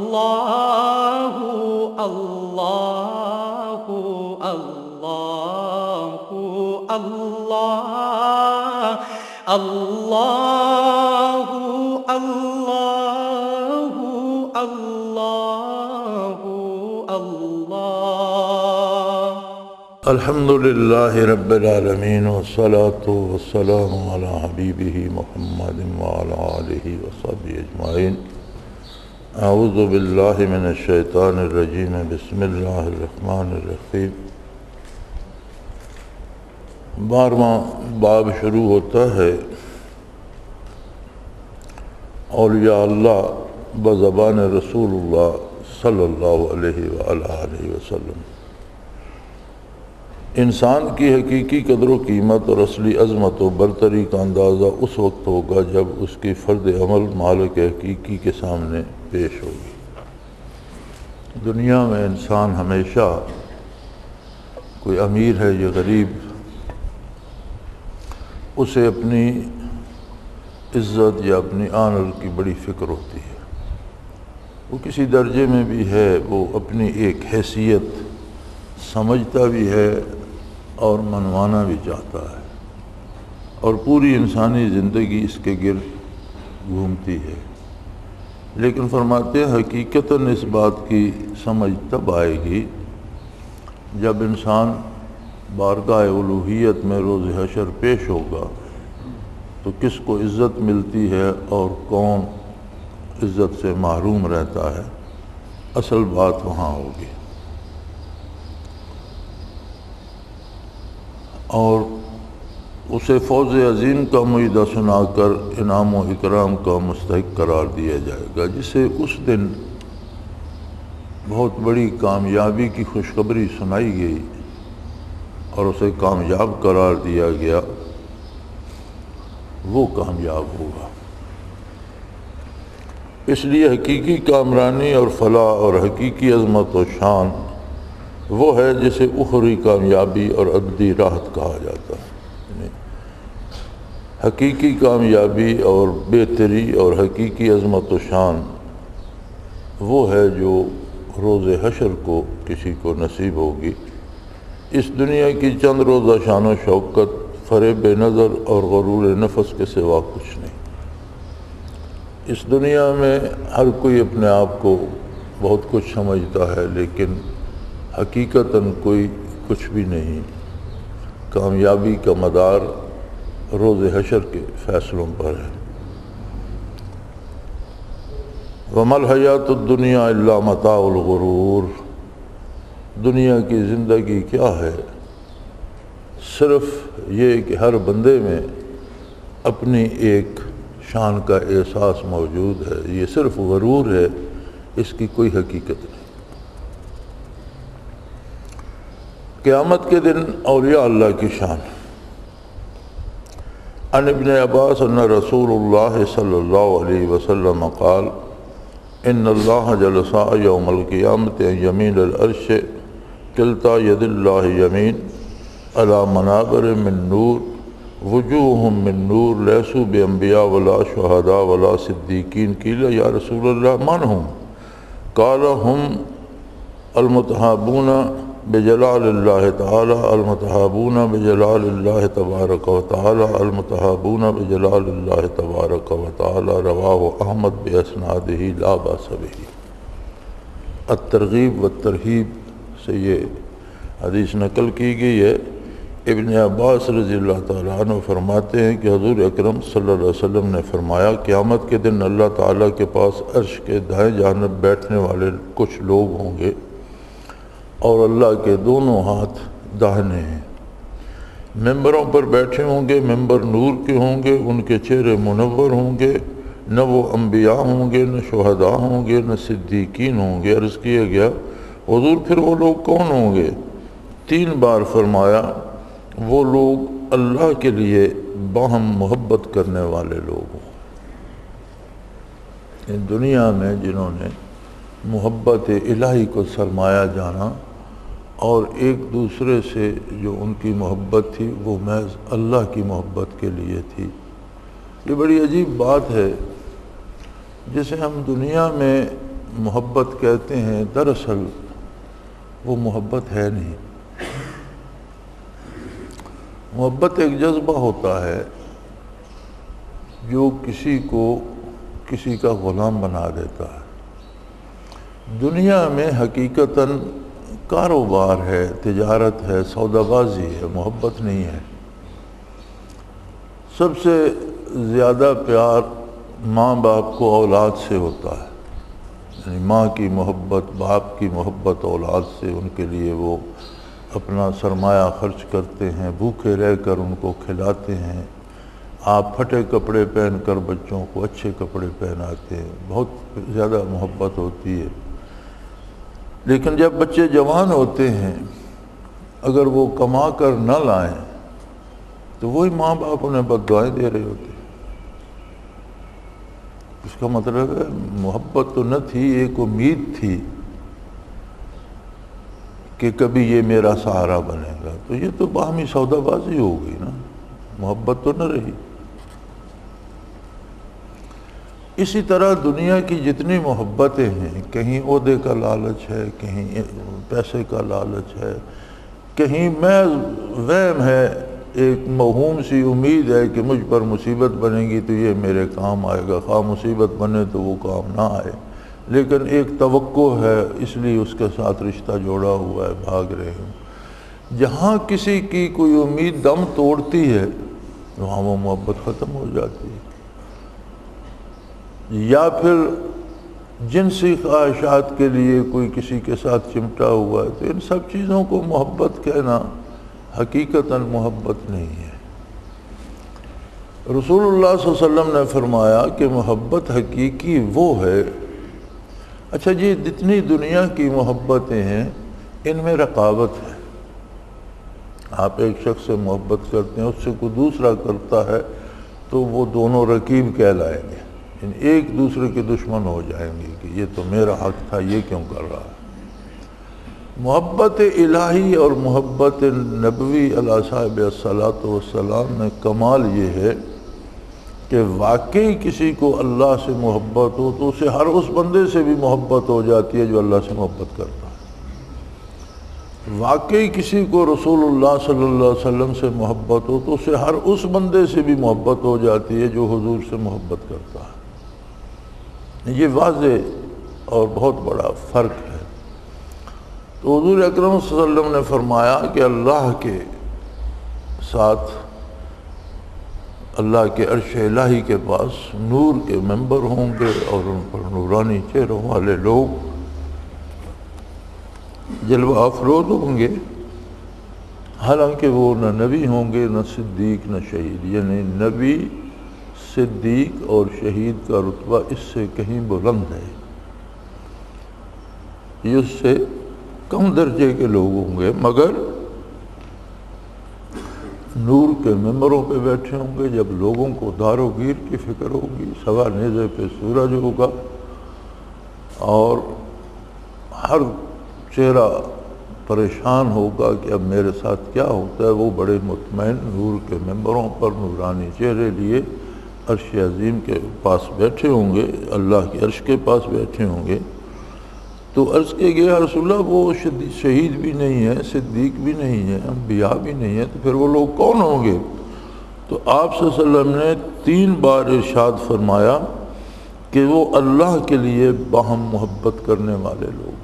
اللہ اللہ اللہ اللہ اللہ اللہ اللہ اللہ الحمد للہ رب العالمین والصلاة والسلام علی حبیبہ محمد وعلی آلہ وصحبہ اجمعین۔ اعوذ باللہ من الشیطان الرجیم، بسم اللہ الرحمن الرحیم۔ 12واں باب شروع ہوتا ہے اولیاء اللہ بزبان رسول اللہ صلی اللہ علیہ وآلہ وسلم۔ انسان کی حقیقی قدر و قیمت اور اصلی عظمت و برتری کا اندازہ اس وقت ہوگا جب اس کی فرد عمل مالک حقیقی کے سامنے پیش ہوگی۔ دنیا میں انسان ہمیشہ کوئی امیر ہے یا غریب، اسے اپنی عزت یا اپنی آنر کی بڑی فکر ہوتی ہے۔ وہ کسی درجے میں بھی ہے، وہ اپنی ایک حیثیت سمجھتا بھی ہے اور منوانا بھی چاہتا ہے، اور پوری انسانی زندگی اس کے گرد گھومتی ہے۔ لیکن فرماتے ہیں حقیقتاً اس بات کی سمجھ تب آئے گی جب انسان بارگاہ الوہیت میں روز حشر پیش ہوگا تو کس کو عزت ملتی ہے اور کون عزت سے محروم رہتا ہے، اصل بات وہاں ہوگی۔ اور اسے فوز عظیم کا معیدہ سنا کر انعام و اکرام کا مستحق قرار دیا جائے گا، جسے اس دن بہت بڑی کامیابی کی خوشخبری سنائی گئی اور اسے کامیاب قرار دیا گیا، وہ کامیاب ہوگا۔ اس لیے حقیقی کامرانی اور فلاح اور حقیقی عظمت و شان وہ ہے جسے اخروی کامیابی اور ابدی راحت کہا جاتا ہے۔ یعنی حقیقی کامیابی اور بہتری اور حقیقی عظمت و شان وہ ہے جو روز حشر کو کسی کو نصیب ہوگی۔ اس دنیا کی چند روزہ شان و شوکت فریب نظر اور غرور نفس کے سوا کچھ نہیں۔ اس دنیا میں ہر کوئی اپنے آپ کو بہت کچھ سمجھتا ہے، لیکن حقیقتاً کوئی کچھ بھی نہیں۔ کامیابی کا مدار روز حشر کے فیصلوں پر ہے۔ وَمَا الْحَيَاةُ الدُّنْيَا إِلَّا مَتَاعُ الْغُرُورِ۔ دنیا کی زندگی کیا ہے؟ صرف یہ کہ ہر بندے میں اپنی ایک شان کا احساس موجود ہے، یہ صرف غرور ہے، اس کی کوئی حقیقت نہیں۔ قیامت کے دن اولیاء اللہ کی شان۔ عن ابن عباس ان رسول اللہ صلی اللہ علیہ وسلم قال ان اللہ جلس یوم القیامت عن یمین العرش کلتا ید اللہ یمین علی منابر من نور وجوہہم من نور لیسوا بانبیاء ولا شہداء ولا صدیقین قیل یا رسول اللہ من ہم قال ہم المتحابون بجلال اللہ تعالی المتحابون بجلال اللہ تبارک و تعالی المتحابون بجلال اللہ تبارک و تعالی۔ رواہ احمد باسنادہ لا باس بہ۔ الترغیب والترہیب سے یہ حدیث نقل کی گئی ہے۔ ابن عباس رضی اللہ تعالیٰ عنہ فرماتے ہیں کہ حضور اکرم صلی اللہ علیہ وسلم نے فرمایا قیامت کے دن اللہ تعالیٰ کے پاس عرش کے دائیں جانب بیٹھنے والے کچھ لوگ ہوں گے اور اللہ کے دونوں ہاتھ داہنے ہیں۔ ممبروں پر بیٹھے ہوں گے، ممبر نور کے ہوں گے، ان کے چہرے منور ہوں گے، نہ وہ انبیاء ہوں گے، نہ شہداء ہوں گے، نہ صدیقین ہوں گے۔ عرض کیا گیا حضور پھر وہ لوگ کون ہوں گے؟ 3 بار فرمایا وہ لوگ اللہ کے لیے باہم محبت کرنے والے لوگ ہوں۔ ان دنیا میں جنہوں نے محبت الہی کو سرمایہ جانا اور ایک دوسرے سے جو ان کی محبت تھی وہ محض اللہ کی محبت کے لیے تھی۔ یہ بڑی عجیب بات ہے، جسے ہم دنیا میں محبت کہتے ہیں دراصل وہ محبت ہے نہیں۔ محبت ایک جذبہ ہوتا ہے جو کسی کو کسی کا غلام بنا دیتا ہے۔ دنیا میں حقیقتاً کاروبار ہے، تجارت ہے، سودا بازی ہے، محبت نہیں ہے۔ سب سے زیادہ پیار ماں باپ کو اولاد سے ہوتا ہے، یعنی ماں کی محبت، باپ کی محبت اولاد سے، ان کے لیے وہ اپنا سرمایہ خرچ کرتے ہیں، بھوکے رہ کر ان کو کھلاتے ہیں۔ آپ پھٹے کپڑے پہن کر بچوں کو اچھے کپڑے پہناتے ہیں، بہت زیادہ محبت ہوتی ہے۔ لیکن جب بچے جوان ہوتے ہیں، اگر وہ کما کر نہ لائیں تو وہی ماں باپ انہیں بد دعائیں دے رہے ہوتے ہیں۔ اس کا مطلب ہے محبت تو نہ تھی، ایک امید تھی کہ کبھی یہ میرا سہارا بنے گا، تو یہ تو باہمی سودا بازی ہو گئی نا، محبت تو نہ رہی۔ اسی طرح دنیا کی جتنی محبتیں ہیں، کہیں عہدے کا لالچ ہے، کہیں پیسے کا لالچ ہے، کہیں محض وہم ہے، ایک موہوم سی امید ہے کہ مجھ پر مصیبت بنے گی تو یہ میرے کام آئے گا، خواہ مصیبت بنے تو وہ کام نہ آئے، لیکن ایک توقع ہے اس لیے اس کے ساتھ رشتہ جوڑا ہوا ہے، بھاگ رہے ہوں۔ جہاں کسی کی کوئی امید دم توڑتی ہے وہاں وہ محبت ختم ہو جاتی ہے۔ یا پھر جنسی خواہشات کے لیے کوئی کسی کے ساتھ چمٹا ہوا ہے، تو ان سب چیزوں کو محبت کہنا حقیقتاً محبت نہیں ہے۔ رسول اللہ صلی اللہ علیہ وسلم نے فرمایا کہ محبت حقیقی وہ ہے۔ اچھا جی، جتنی دنیا کی محبتیں ہیں ان میں رقابت ہے۔ آپ ایک شخص سے محبت کرتے ہیں، اس سے کوئی دوسرا کرتا ہے تو وہ دونوں رقیب کہلائیں گے، ایک دوسرے کے دشمن ہو جائیں گے کہ یہ تو میرا حق تھا، یہ کیوں کر رہا ہے۔ محبت الہی اور محبت نبوی علیہ صاحب الصلاۃ والسلام میں کمال یہ ہے کہ واقعی کسی کو اللہ سے محبت ہو تو اسے ہر اس بندے سے بھی محبت ہو جاتی ہے جو اللہ سے محبت کرتا ہے۔ واقعی کسی کو رسول اللہ صلی اللہ علیہ وسلم سے محبت ہو تو اسے ہر اس بندے سے بھی محبت ہو جاتی ہے جو حضور سے محبت کرتا ہے۔ یہ واضح اور بہت بڑا فرق ہے۔ تو حضور اکرم صلی اللہ علیہ وسلم نے فرمایا کہ اللہ کے ساتھ، اللہ کے عرش الہی کے پاس نور کے ممبر ہوں گے اور ان پر نورانی چہروں والے لوگ جلوہ افروز ہوں گے، حالانکہ وہ نہ نبی ہوں گے، نہ صدیق، نہ شہید، یعنی نبی، صدیق اور شہید کا رتبہ اس سے کہیں بلند ہے۔ یہ اس سے کم درجے کے لوگ ہوں گے، مگر نور کے ممبروں پہ بیٹھے ہوں گے۔ جب لوگوں کو دار و گیر کی فکر ہوگی، سوا نیزے پہ سورج ہوگا اور ہر چہرہ پریشان ہوگا کہ اب میرے ساتھ کیا ہوتا ہے، وہ بڑے مطمئن نور کے ممبروں پر نورانی چہرے لیے عرش عظیم کے پاس بیٹھے ہوں گے، اللہ کے عرش کے پاس بیٹھے ہوں گے۔ تو عرض کیا گیا یا رسول اللہ وہ شہید بھی نہیں ہے، صدیق بھی نہیں ہے، انبیاء بھی نہیں ہے، تو پھر وہ لوگ کون ہوں گے؟ تو آپ صلی اللہ علیہ وسلم نے 3 بار ارشاد فرمایا کہ وہ اللہ کے لیے باہم محبت کرنے والے لوگ۔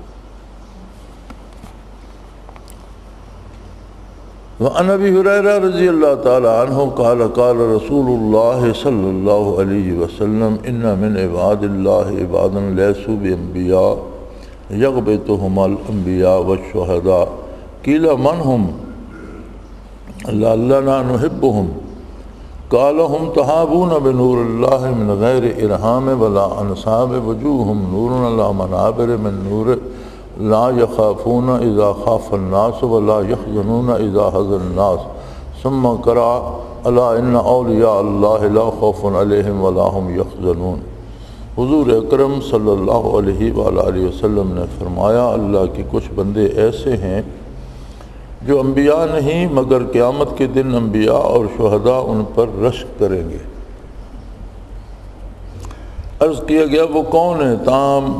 وعن ابی ہریرہ رضی اللہ تعالی عنہ قال قال رسول اللہ صلی اللہ علیہ وسلم ان من عباد اللہ عبادا لیسوا بانبیاء یغبطہم الانبیاء والشہداء قیل من ہم لعلنا نحبہم قال ہم تحابون بنور اللہ من غیر ارہام ولا انصاب وجوہم نور علی منابر من نور لا یخافون اذا خاف الناس ولا یحزنون اذا حزن الناس ثم قرأ الا ان اولیاء اللہ لا خوف علیہم ولا هم یحزنون۔ حضور اکرم صلی اللہ علیہ وآلہ وسلم نے فرمایا اللہ کے کچھ بندے ایسے ہیں جو انبیاء نہیں مگر قیامت کے دن انبیاء اور شہداء ان پر رشک کریں گے۔ عرض کیا گیا وہ کون ہیں؟ تام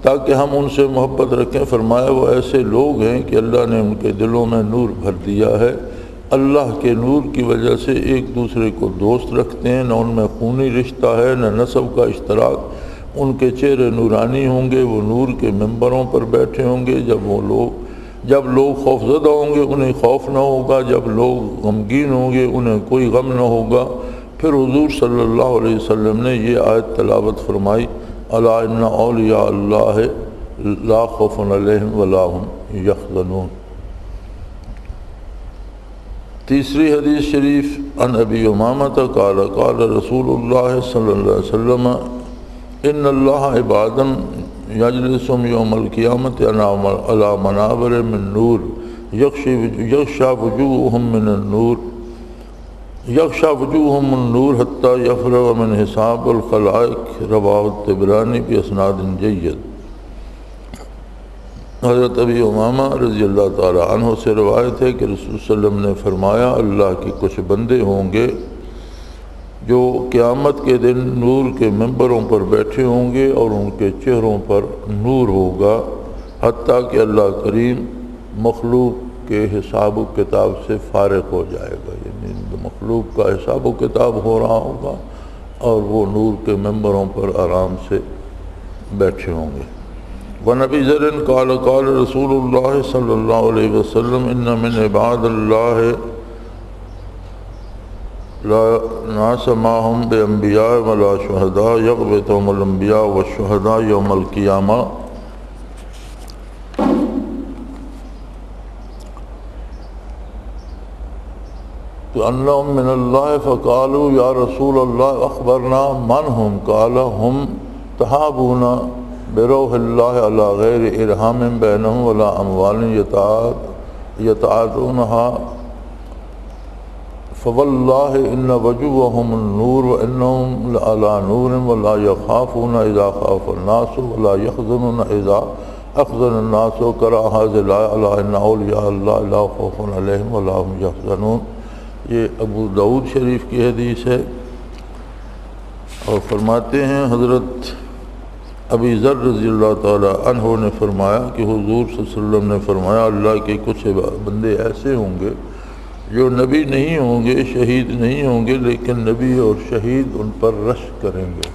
تاکہ ہم ان سے محبت رکھیں۔ فرمایا وہ ایسے لوگ ہیں کہ اللہ نے ان کے دلوں میں نور بھر دیا ہے، اللہ کے نور کی وجہ سے ایک دوسرے کو دوست رکھتے ہیں، نہ ان میں خونی رشتہ ہے نہ نسب کا اشتراک، ان کے چہرے نورانی ہوں گے، وہ نور کے ممبروں پر بیٹھے ہوں گے، جب لوگ خوف زدہ ہوں گے انہیں خوف نہ ہوگا، جب لوگ غمگین ہوں گے انہیں کوئی غم نہ ہوگا۔ پھر حضور صلی اللہ علیہ وسلم نے یہ آیت تلاوت فرمائی، الا ان اولیاء اللہ لا خوف علیہم ولا هم یحزنون۔ تیسری حدیث شریف عن ابی امامہ قال قال رسول اللہ صلی اللہ علیہ وسلم ان اللہ عبادا یجلسهم یوم القیامت علی منابر من نور یغشی وجوہهم من النور حتی یفرغ من حساب الخلائق، رواہ الطبرانی باسناد جید۔ حضرت ابی امامہ رضی اللہ تعالی عنہ سے روایت ہے کہ رسول صلی اللہ علیہ وسلم نے فرمایا، اللہ کے کچھ بندے ہوں گے جو قیامت کے دن نور کے ممبروں پر بیٹھے ہوں گے اور ان کے چہروں پر نور ہوگا، حتیٰ کہ اللہ کریم مخلوق کے حساب و کتاب سے فارغ ہو جائے گا، یعنی مخلوق کا حساب و کتاب ہو رہا ہوگا اور وہ نور کے ممبروں پر آرام سے بیٹھے ہوں گے۔ وَنَبِي ذَرٍ قَالَ قَالَ رسول اللہ صلی اللہ علیہ وسلم ان من عباد اللہ لا ناس معهم بانبیاء ولا شہداء یغبطهم الانبیاء والشہداء یوم القیامہ۔ انہم من اللہ فقالوا یا رسول اللہ اخبرنا من هم قال هم تحابون بروح اللہ علی غیر ارحام بینہم ولا اموال یتعاطونها فواللہ ان وجوہهم النور وانہم علی نور ولا یخافون اذا خاف الناس ولا یحزنون اذا احزن الناس کراہذ لا الہ ان اولیاء اللہ لا خوف علیہم ولا هم یحزنون۔ یہ ابو داؤد شریف کی حدیث ہے، اور فرماتے ہیں حضرت ابی ذر رضی اللہ تعالی عنہ نے فرمایا کہ حضور صلی اللہ علیہ وسلم نے فرمایا، اللہ کے کچھ بندے ایسے ہوں گے جو نبی نہیں ہوں گے، شہید نہیں ہوں گے، لیکن نبی اور شہید ان پر رشک کریں گے،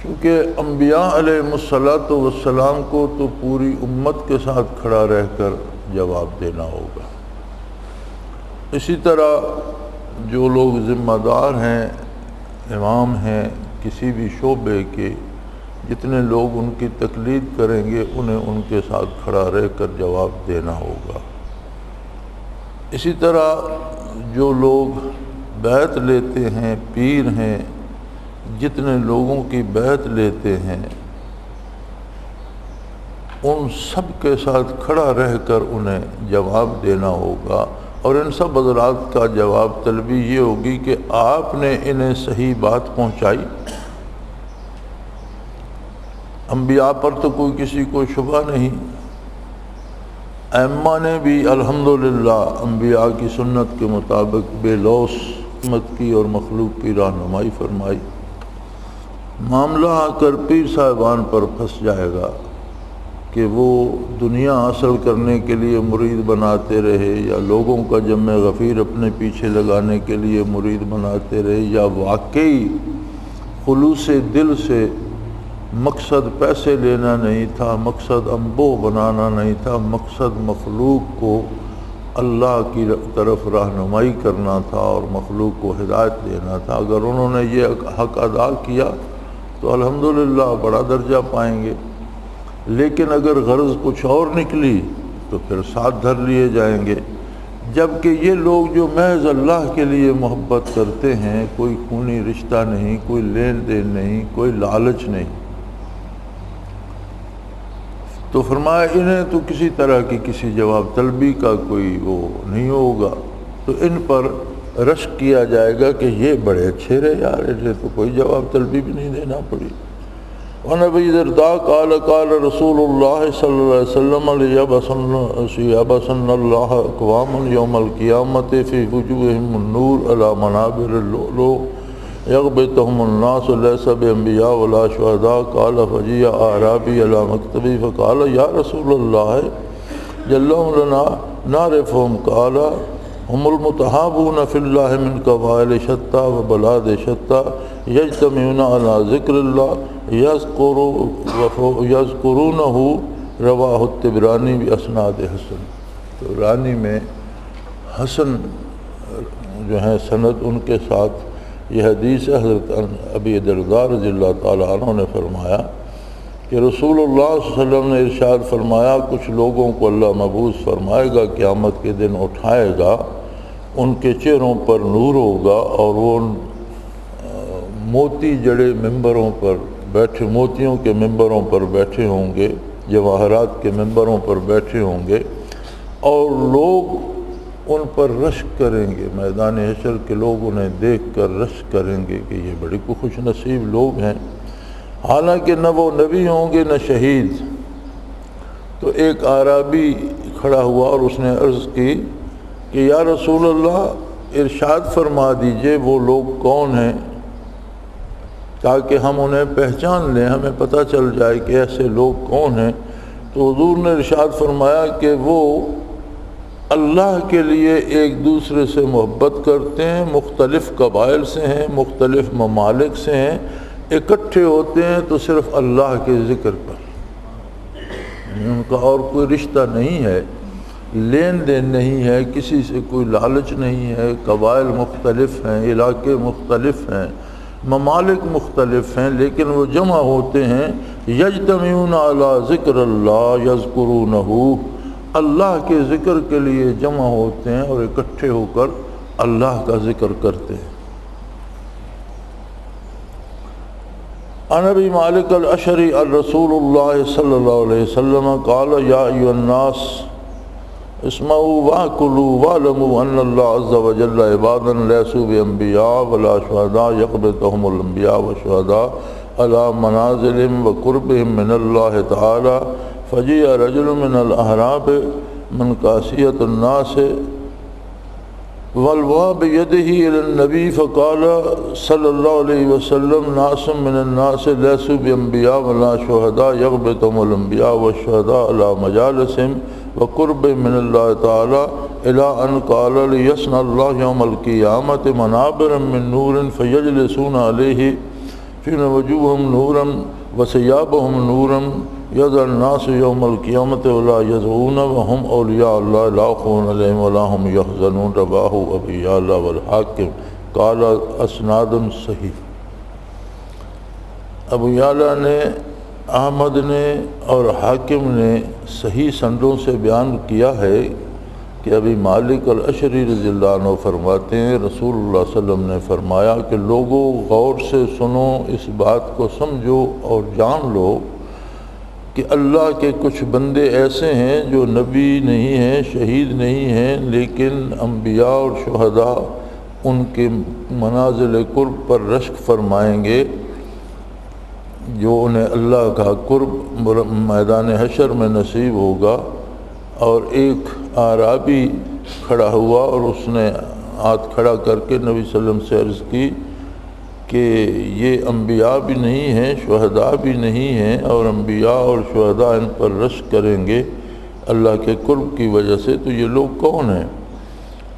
کیونکہ انبیاء علیہ السلام کو تو پوری امت کے ساتھ کھڑا رہ کر جواب دینا ہوگا۔ اسی طرح جو لوگ ذمہ دار ہیں، امام ہیں کسی بھی شعبے کے، جتنے لوگ ان کی تقلید کریں گے انہیں ان کے ساتھ کھڑا رہ کر جواب دینا ہوگا۔ اسی طرح جو لوگ بیعت لیتے ہیں، پیر ہیں، جتنے لوگوں کی بیعت لیتے ہیں ان سب کے ساتھ کھڑا رہ کر انہیں جواب دینا ہوگا، اور ان سب حضرات کا جواب طلبی یہ ہوگی کہ آپ نے انہیں صحیح بات پہنچائی۔ انبیاء پر تو کوئی کسی کو شبہ نہیں، ائمہ نے بھی الحمدللہ انبیاء کی سنت کے مطابق بے لوث حکمت کی اور مخلوق کی رہنمائی فرمائی۔ معاملہ آ کر پیر صاحبان پر پھنس جائے گا کہ وہ دنیا حاصل کرنے کے لیے مرید بناتے رہے، یا لوگوں کا جمع غفیر اپنے پیچھے لگانے کے لیے مرید بناتے رہے، یا واقعی خلوص دل سے مقصد پیسے لینا نہیں تھا، مقصد انبوہ بنانا نہیں تھا، مقصد مخلوق کو اللہ کی طرف رہنمائی کرنا تھا اور مخلوق کو ہدایت دینا تھا۔ اگر انہوں نے یہ حق ادا کیا تو الحمدللہ بڑا درجہ پائیں گے، لیکن اگر غرض کچھ اور نکلی تو پھر ساتھ دھر لیے جائیں گے۔ جبکہ یہ لوگ جو محض اللہ کے لیے محبت کرتے ہیں، کوئی خونی رشتہ نہیں، کوئی لین دین نہیں، کوئی لالچ نہیں، تو فرمایا انہیں تو کسی طرح کی کسی جواب طلبی کا کوئی وہ نہیں ہوگا، تو ان پر رشک کیا جائے گا کہ یہ بڑے اچھے رہے یار، انہیں تو کوئی جواب طلبی بھی نہیں دینا پڑی۔ وَنَبِي دَرْدَا قَالَ قَالَ رسول اللہ صلی اللہ علیہ وسلم لِيَبْسَنَّ اللَّهُ أَقْوَامًا يَوْمَ الْقِيَامَةِ فِي وُجُوهِهِمُ النُّورُ عَلَى مَنَابِرِ اللُّؤْلُؤِ یغبطہم الناس لیس بانبیاء ولا شہداء قال فجیء اعرابی علی مکتبی فقال یا رسول اللہ جلہم لنا نعرفہم قال ہم المتحابون فی اللہ من قبائل شتیٰ و بلاد شتیٰ یجتمعون علی ذکر اللہ یذکرونہ رواہ الطبرانی باسناد حسن۔ تو رانی میں حسن جو ہیں سند ان کے ساتھ یہ حدیث حضرت ابی درداء رضی اللہ تعالیٰ عنہ نے فرمایا کہ رسول اللہ صلی اللہ علیہ وسلم نے ارشاد فرمایا کچھ لوگوں کو اللہ مبعوث فرمائے گا، قیامت کے دن اٹھائے گا، ان کے چہروں پر نور ہوگا اور وہ موتی جڑے ممبروں پر بیٹھے، موتیوں کے ممبروں پر بیٹھے ہوں گے، جواہرات کے ممبروں پر بیٹھے ہوں گے، اور لوگ ان پر رشک کریں گے، میدان حشر کے لوگ انہیں دیکھ کر رشک کریں گے کہ یہ بڑے خوش نصیب لوگ ہیں، حالانکہ نہ وہ نبی ہوں گے نہ شہید۔ تو ایک اعرابی کھڑا ہوا اور اس نے عرض کی کہ یا رسول اللہ ارشاد فرما دیجئے وہ لوگ کون ہیں تاکہ ہم انہیں پہچان لیں، ہمیں پتہ چل جائے کہ ایسے لوگ کون ہیں۔ تو حضور نے ارشاد فرمایا کہ وہ اللہ کے لیے ایک دوسرے سے محبت کرتے ہیں، مختلف قبائل سے ہیں، مختلف ممالک سے ہیں، اکٹھے ہوتے ہیں تو صرف اللہ کے ذکر پر، ان کا اور کوئی رشتہ نہیں ہے، لین دین نہیں ہے، کسی سے کوئی لالچ نہیں ہے، قبائل مختلف ہیں، علاقے مختلف ہیں، ممالک مختلف ہیں، لیکن وہ جمع ہوتے ہیں یجتمعون علی ذکر اللہ یذکرونہ، اللہ کے ذکر کے لیے جمع ہوتے ہیں اور اکٹھے ہو کر اللہ کا ذکر کرتے ہیں۔ عن ابی مالک الاشعری الرسول اللہ صلی اللہ علیہ وسلم قال یا ایھا الناس اسمعوا واکلوا واعلموا ان اللہ عز وجل عبادا لیسوا بانبیاء ولا شہداء یقبضهم الانبیاء والشہداء علی منازلهم وقربهم من اللہ تعالی فجیء رجل من الاحراب من قاسیۃ الناس والوا بیدہ الی النبی فقال صلی اللہ علیہ وسلم ناس من الناس لیسوا بانبیاء ولا شہداء یغبطهم الانبیاء والشہداء علی مجالسهم وقرب من اللہ تعالی الی ان قال لیصنع اللہ یوم القیامۃ منابر من نور فیجلسون علیہ فین وجوہہم نورا وثیابہم نورا یضع الناس یوم القیامۃ ولا یضعون وهم اولیاء اللہ لا خوف علیہم ولا هم یحزنون رواہ ابو یعلا والحاکم قال اسناد صحیح۔ ابو یعلا نے، احمد نے اور حاکم نے صحیح سندوں سے بیان کیا ہے کہ ابی مالک الاشعری رضی اللہ عنہ فرماتے ہیں رسول اللہ صلی اللہ علیہ وسلم نے فرمایا کہ لوگوں غور سے سنو، اس بات کو سمجھو اور جان لو کہ اللہ کے کچھ بندے ایسے ہیں جو نبی نہیں ہیں، شہید نہیں ہیں، لیکن انبیاء اور شہداء ان کے منازل قرب پر رشک فرمائیں گے، جو انہیں اللہ کا قرب میدان حشر میں نصیب ہوگا۔ اور ایک اعرابی کھڑا ہوا اور اس نے ہاتھ کھڑا کر کے نبی صلی اللہ علیہ وسلم سے عرض کی کہ یہ انبیاء بھی نہیں ہیں، شہداء بھی نہیں ہیں، اور انبیاء اور شہداء ان پر رشک کریں گے اللہ کے قرب کی وجہ سے، تو یہ لوگ کون ہیں؟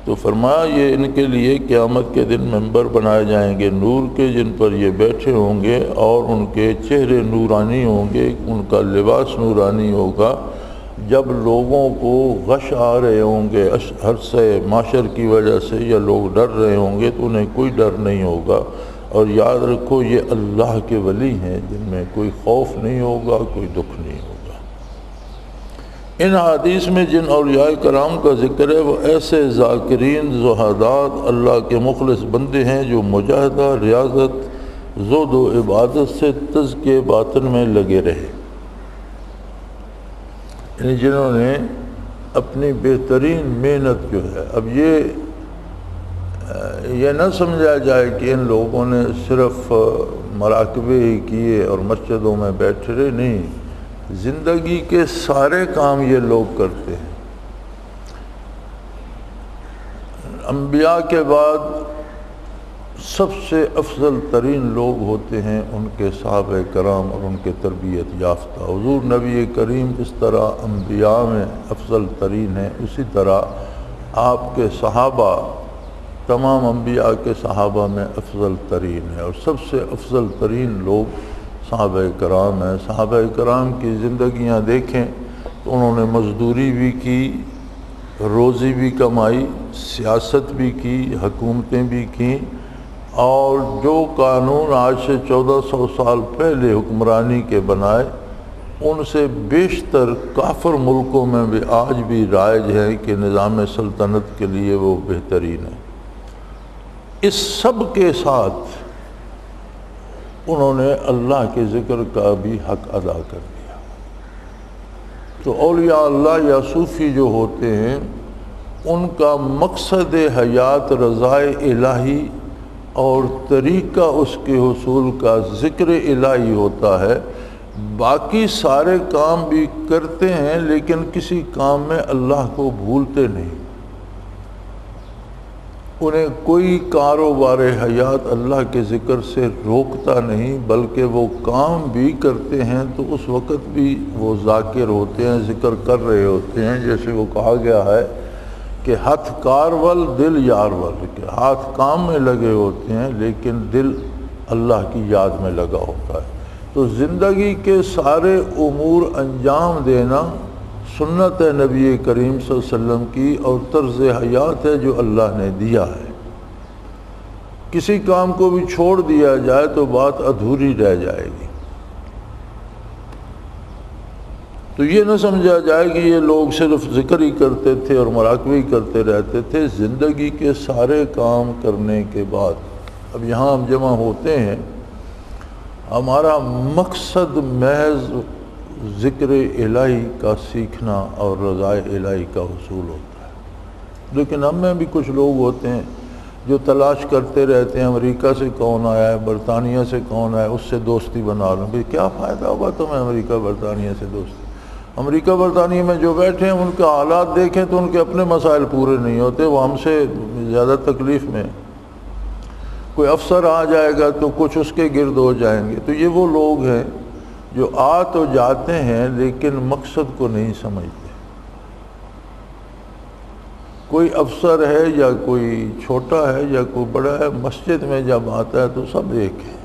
تو فرمایا یہ ان کے لیے قیامت کے دن ممبر بنائے جائیں گے نور کے، جن پر یہ بیٹھے ہوں گے، اور ان کے چہرے نورانی ہوں گے، ان کا لباس نورانی ہوگا۔ جب لوگوں کو غش آ رہے ہوں گے حرصِ معاشر کی وجہ سے، یا لوگ ڈر رہے ہوں گے، تو انہیں کوئی ڈر نہیں ہوگا۔ اور یاد رکھو یہ اللہ کے ولی ہیں جن میں کوئی خوف نہیں ہوگا، کوئی دکھ نہیں ہوگا۔ ان حدیث میں جن اولیاء کرام کا ذکر ہے وہ ایسے ذاکرین، زہادات، اللہ کے مخلص بندے ہیں جو مجاہدہ، ریاضت، زہد و عبادت سے تزکیہ باطن میں لگے رہے، یعنی جنہوں نے اپنی بہترین محنت جو ہے، اب یہ نہ سمجھا جائے کہ ان لوگوں نے صرف مراقبے ہی کیے اور مسجدوں میں بیٹھے رہے، نہیں، زندگی کے سارے کام یہ لوگ کرتے ہیں۔ انبیاء کے بعد سب سے افضل ترین لوگ ہوتے ہیں ان کے صحابہ کرام اور ان کے تربیت یافتہ۔ حضور نبی کریم جس طرح انبیاء میں افضل ترین ہیں، اسی طرح آپ کے صحابہ تمام انبیاء کے صحابہ میں افضل ترین ہیں، اور سب سے افضل ترین لوگ صحابہ کرام ہیں۔ صحابہ کرام کی زندگیاں دیکھیں تو انہوں نے مزدوری بھی کی، روزی بھی کمائی، سیاست بھی کی، حکومتیں بھی کیں، اور جو قانون آج سے 1400 سال پہلے حکمرانی کے بنائے ان سے بیشتر کافر ملکوں میں بھی آج بھی رائج ہے کہ نظام سلطنت کے لیے وہ بہترین ہے۔ اس سب کے ساتھ انہوں نے اللہ کے ذکر کا بھی حق ادا کر دیا۔ تو اولیاء اللہ یا صوفی جو ہوتے ہیں ان کا مقصد حیات رضائے الہی اور طریقہ اس کے حصول کا ذکر الہی ہوتا ہے۔ باقی سارے کام بھی کرتے ہیں لیکن کسی کام میں اللہ کو بھولتے نہیں۔ انہیں کوئی کاروبار حیات اللہ کے ذکر سے روکتا نہیں، بلکہ وہ کام بھی کرتے ہیں تو اس وقت بھی وہ ذاکر ہوتے ہیں، ذکر کر رہے ہوتے ہیں۔ جیسے وہ کہا گیا ہے کہ ہاتھ کارول دل یارول، کہ ہاتھ کام میں لگے ہوتے ہیں لیکن دل اللہ کی یاد میں لگا ہوتا ہے۔ تو زندگی کے سارے امور انجام دینا سنت ہے نبی کریم صلی اللہ علیہ وسلم کی، اور طرز حیات ہے جو اللہ نے دیا ہے۔ کسی کام کو بھی چھوڑ دیا جائے تو بات ادھوری رہ جائے گی۔ تو یہ نہ سمجھا جائے کہ یہ لوگ صرف ذکر ہی کرتے تھے اور مراقبہ ہی کرتے رہتے تھے۔ زندگی کے سارے کام کرنے کے بعد اب یہاں ہم جمع ہوتے ہیں، ہمارا مقصد محض ذکر الہی کا سیکھنا اور رضائے الہی کا حصول ہوتا ہے۔ لیکن ہم میں بھی کچھ لوگ ہوتے ہیں جو تلاش کرتے رہتے ہیں، امریکہ سے کون آیا ہے، برطانیہ سے کون آیا ہے، اس سے دوستی بنا لوں۔ بھئی کیا فائدہ ہوگا تمہیں امریکہ برطانیہ سے دوستی؟ امریکہ برطانیہ میں جو بیٹھے ہیں ان کے حالات دیکھیں تو ان کے اپنے مسائل پورے نہیں ہوتے، وہ ہم سے زیادہ تکلیف میں۔ کوئی افسر آ جائے گا تو کچھ اس کے گرد ہو جائیں گے۔ تو یہ وہ لوگ ہیں جو آ تو جاتے ہیں لیکن مقصد کو نہیں سمجھتے۔ کوئی افسر ہے یا کوئی چھوٹا ہے یا کوئی بڑا ہے، مسجد میں جب آتا ہے تو سب ایک ہے،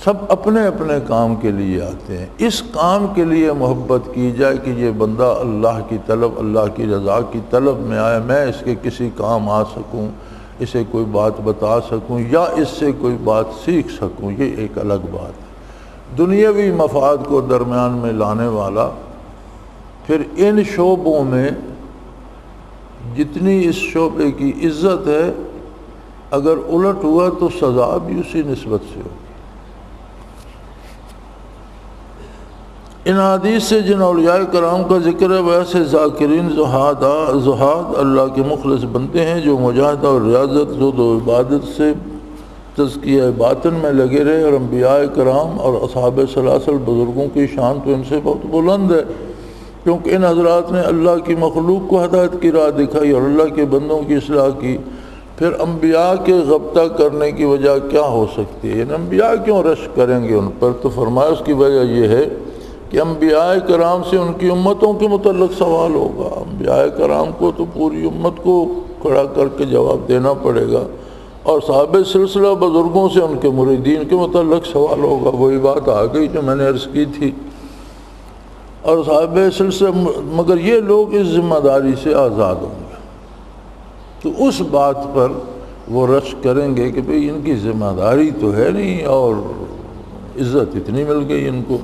سب اپنے اپنے کام کے لیے آتے ہیں۔ اس کام کے لیے محبت کی جائے کہ یہ بندہ اللہ کی طلب، اللہ کی رضا کی طلب میں آیا، میں اس کے کسی کام آ سکوں، اسے کوئی بات بتا سکوں یا اس سے کوئی بات سیکھ سکوں، یہ ایک الگ بات ہے۔ دنیاوی مفاد کو درمیان میں لانے والا پھر ان شعبوں میں جتنی اس شعبے کی عزت ہے، اگر الٹ ہوا تو سزا بھی اسی نسبت سے ہوگی۔ ان حدیث سے جن اولیاء کرام کا ذکر ہے ویسے ذاکرین زہاد اللہ کے مخلص بنتے ہیں جو مجاہدہ اور ریاضت، زہد و عبادت سے تزکیہ باطن میں لگے رہے، اور انبیاء کرام اور اصحاب سلاسل بزرگوں کی شان تو ان سے بہت بلند ہے، کیونکہ ان حضرات نے اللہ کی مخلوق کو ہدایت کی راہ دکھائی اور اللہ کے بندوں کی اصلاح کی۔ پھر انبیاء کے غبطہ کرنے کی وجہ کیا ہو سکتی ہے؟ ان انبیاء کیوں رشک کریں گے ان پر؟ تو فرمایا اس کی وجہ یہ ہے کہ انبیاء کرام سے ان کی امتوں کے متعلق سوال ہوگا۔ انبیاء کرام کو تو پوری امت کو کھڑا کر کے جواب دینا پڑے گا، اور صحابہ سلسلہ بزرگوں سے ان کے مریدین کے متعلق سوال ہوگا۔ وہی بات آ گئی جو میں نے عرض کی تھی۔ اور صحابہ سلسلہ، مگر یہ لوگ اس ذمہ داری سے آزاد ہوں گے، تو اس بات پر وہ رشک کریں گے کہ بھئی ان کی ذمہ داری تو ہے نہیں اور عزت اتنی مل گئی ان کو۔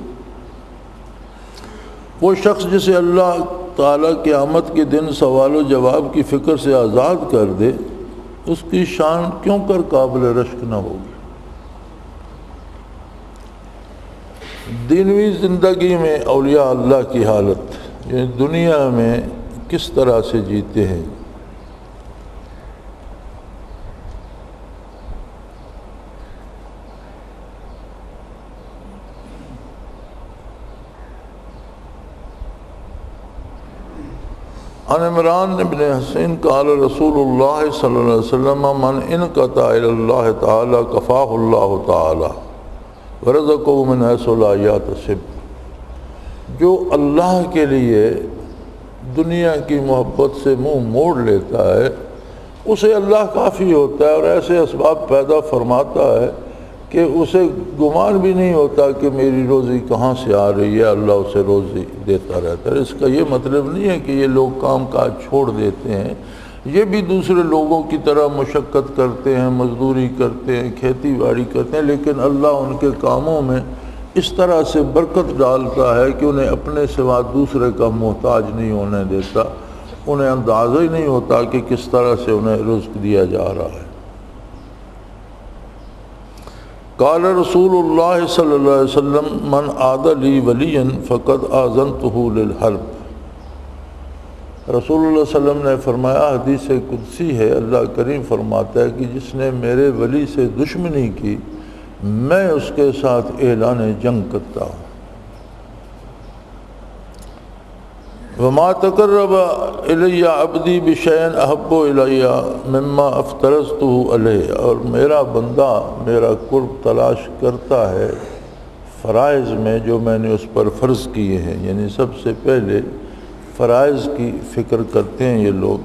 وہ شخص جسے اللہ تعالیٰ قیامت کے دن سوال و جواب کی فکر سے آزاد کر دے، اس کی شان کیوں کر قابل رشک نہ ہوگی؟ دینوی زندگی میں اولیاء اللہ کی حالت، یعنی دنیا میں کس طرح سے جیتے ہیں۔ عن عمران بن حسین قال رسول اللہ صلی اللہ علیہ وسلم من انقطع الی اللہ تعالی کفاہ اللہ تعالی ورزقہ من حیث لا یحتسب، جو اللہ کے لیے دنیا کی محبت سے منہ موڑ لیتا ہے اسے اللہ کافی ہوتا ہے، اور ایسے اسباب پیدا فرماتا ہے کہ اسے گمان بھی نہیں ہوتا کہ میری روزی کہاں سے آ رہی ہے، اللہ اسے روزی دیتا رہتا ہے۔ اس کا یہ مطلب نہیں ہے کہ یہ لوگ کام کاج چھوڑ دیتے ہیں، یہ بھی دوسرے لوگوں کی طرح مشقت کرتے ہیں، مزدوری کرتے ہیں، کھیتی باڑی کرتے ہیں، لیکن اللہ ان کے کاموں میں اس طرح سے برکت ڈالتا ہے کہ انہیں اپنے سوا دوسرے کا محتاج نہیں ہونے دیتا، انہیں اندازہ ہی نہیں ہوتا کہ کس طرح سے انہیں رزق دیا جا رہا ہے۔ قال رسول اللہ صلی اللہ علیہ وسلم من عاد لی ولیا فقد آذنتہ للحرب، رسول اللہ صلی اللہ علیہ وسلم نے فرمایا، حدیث قدسی ہے، اللہ کریم فرماتا ہے کہ جس نے میرے ولی سے دشمنی کی میں اس کے ساتھ اعلان جنگ کرتا ہوں۔ وما تقرب الی عبدی بشیء احب الی مما افترضتہ علیہ، اور میرا بندہ میرا قرب تلاش کرتا ہے فرائض میں جو میں نے اس پر فرض کیے ہیں، یعنی سب سے پہلے فرائض کی فکر کرتے ہیں یہ لوگ۔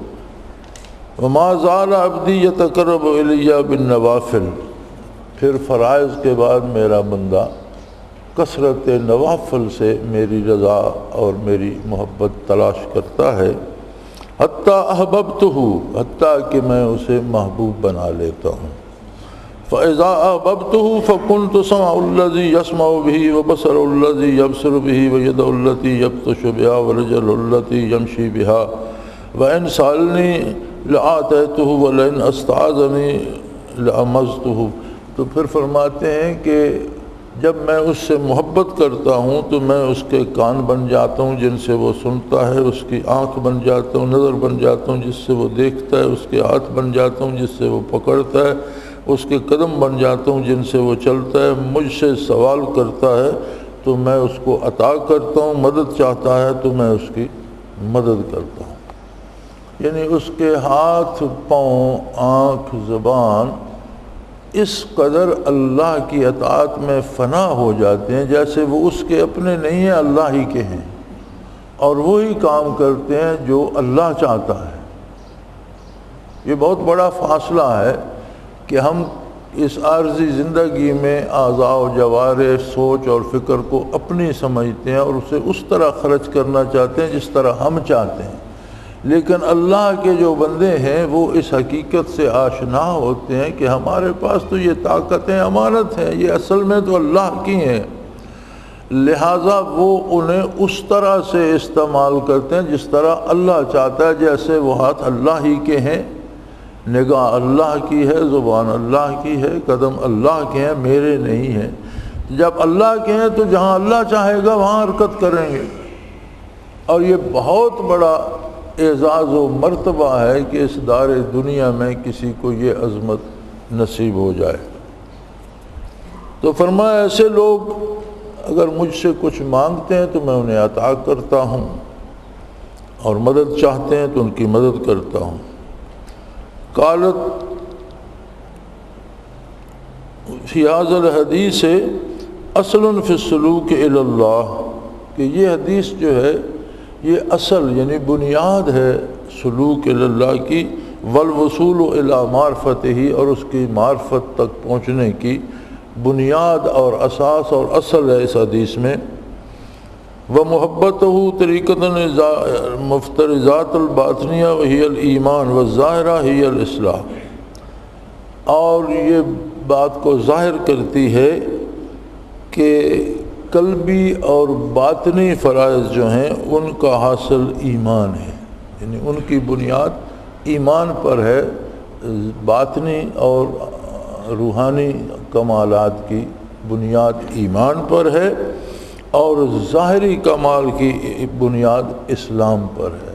وما زال عبدی یتقرب الی بالنوافل، پھر فرائض کے بعد میرا بندہ کثرت نوافل سے میری رضا اور میری محبت تلاش کرتا ہے، حتیٰ احببتہ، حتیٰ کہ میں اسے محبوب بنا لیتا ہوں۔ فَإِذَا أَحْبَبْتُهُ فَكُنْتُ سَمْعَهُ الَّذِي يَسْمَعُ بِهِ وَبَصَرَهُ الَّذِي يَبْصِرُ بِهِ وَيَدَهُ الَّتِي يَبْطِشُ بِهَا وَرِجْلُهُ الَّتِي يَمْشِي بِهَا وَإِنْ سَأَلَنِي لَأَعْطَيْتُهُ وَلَئِنْ اسْتَعَاذَنِي لَأَمَزْتُهُ۔ تو پھر فرماتے ہیں کہ جب میں اس سے محبت کرتا ہوں تو میں اس کے کان بن جاتا ہوں جن سے وہ سنتا ہے، اس کی آنکھ بن جاتا ہوں، نظر بن جاتا ہوں جس سے وہ دیکھتا ہے، اس کے ہاتھ بن جاتا ہوں جس سے وہ پکڑتا ہے، اس کے قدم بن جاتا ہوں جن سے وہ چلتا ہے، مجھ سے سوال کرتا ہے تو میں اس کو عطا کرتا ہوں، مدد چاہتا ہے تو میں اس کی مدد کرتا ہوں۔ یعنی اس کے ہاتھ، پاؤں، آنکھ، زبان اس قدر اللہ کی اطاعت میں فنا ہو جاتے ہیں جیسے وہ اس کے اپنے نہیں ہیں، اللہ ہی کے ہیں، اور وہی کام کرتے ہیں جو اللہ چاہتا ہے۔ یہ بہت بڑا فاصلہ ہے کہ ہم اس عارضی زندگی میں اعضاء و جوارح، سوچ اور فکر کو اپنی سمجھتے ہیں اور اسے اس طرح خرچ کرنا چاہتے ہیں جس طرح ہم چاہتے ہیں، لیکن اللہ کے جو بندے ہیں وہ اس حقیقت سے آشنا ہوتے ہیں کہ ہمارے پاس تو یہ طاقتیں امانت ہیں، یہ اصل میں تو اللہ کی ہیں، لہٰذا وہ انہیں اس طرح سے استعمال کرتے ہیں جس طرح اللہ چاہتا ہے۔ جیسے وہ ہاتھ اللہ ہی کے ہیں، نگاہ اللہ کی ہے، زبان اللہ کی ہے، قدم اللہ کے ہیں، میرے نہیں ہیں۔ جب اللہ کے ہیں تو جہاں اللہ چاہے گا وہاں حرکت کریں گے، اور یہ بہت بڑا اعزاز و مرتبہ ہے کہ اس دار دنیا میں کسی کو یہ عظمت نصیب ہو جائے۔ تو فرمایا ایسے لوگ اگر مجھ سے کچھ مانگتے ہیں تو میں انہیں عطا کرتا ہوں، اور مدد چاہتے ہیں تو ان کی مدد کرتا ہوں۔ قالت فی هذا الحدیث اصل فی السلوک الی اللہ، کہ یہ حدیث جو ہے یہ اصل یعنی بنیاد ہے سلوک الی اللہ کی، والوصول الی معرفتہ، اور اس کی معرفت تک پہنچنے کی بنیاد اور اساس اور اصل ہے اس حدیث میں۔ ومحبتہ طریقۃ مفترضات الباطنیہ وہی الایمان والظاہرہ ہی الاصلاح، اور یہ بات کو ظاہر کرتی ہے کہ قلبی اور باطنی فرائض جو ہیں ان کا حاصل ایمان ہے، یعنی ان کی بنیاد ایمان پر ہے، باطنی اور روحانی کمالات کی بنیاد ایمان پر ہے، اور ظاہری کمال کی بنیاد اسلام پر ہے۔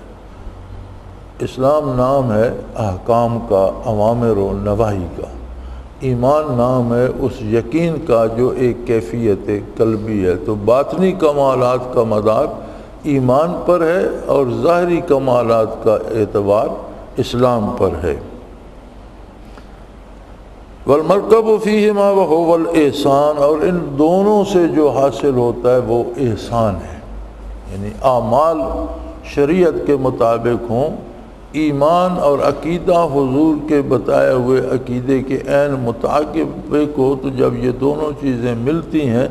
اسلام نام ہے احکام کا، اوامر و نواہی کا، ایمان نام ہے اس یقین کا جو ایک کیفیت قلبی ہے۔ تو باطنی کمالات کا مدار ایمان پر ہے اور ظاہری کمالات کا اعتبار اسلام پر ہے۔ والمرکب فیہما وہو الاحسان، اور ان دونوں سے جو حاصل ہوتا ہے وہ احسان ہے، یعنی اعمال شریعت کے مطابق ہوں، ایمان اور عقیدہ حضور کے بتائے ہوئے عقیدے کے عین مطابق ہو، تو جب یہ دونوں چیزیں ملتی ہیں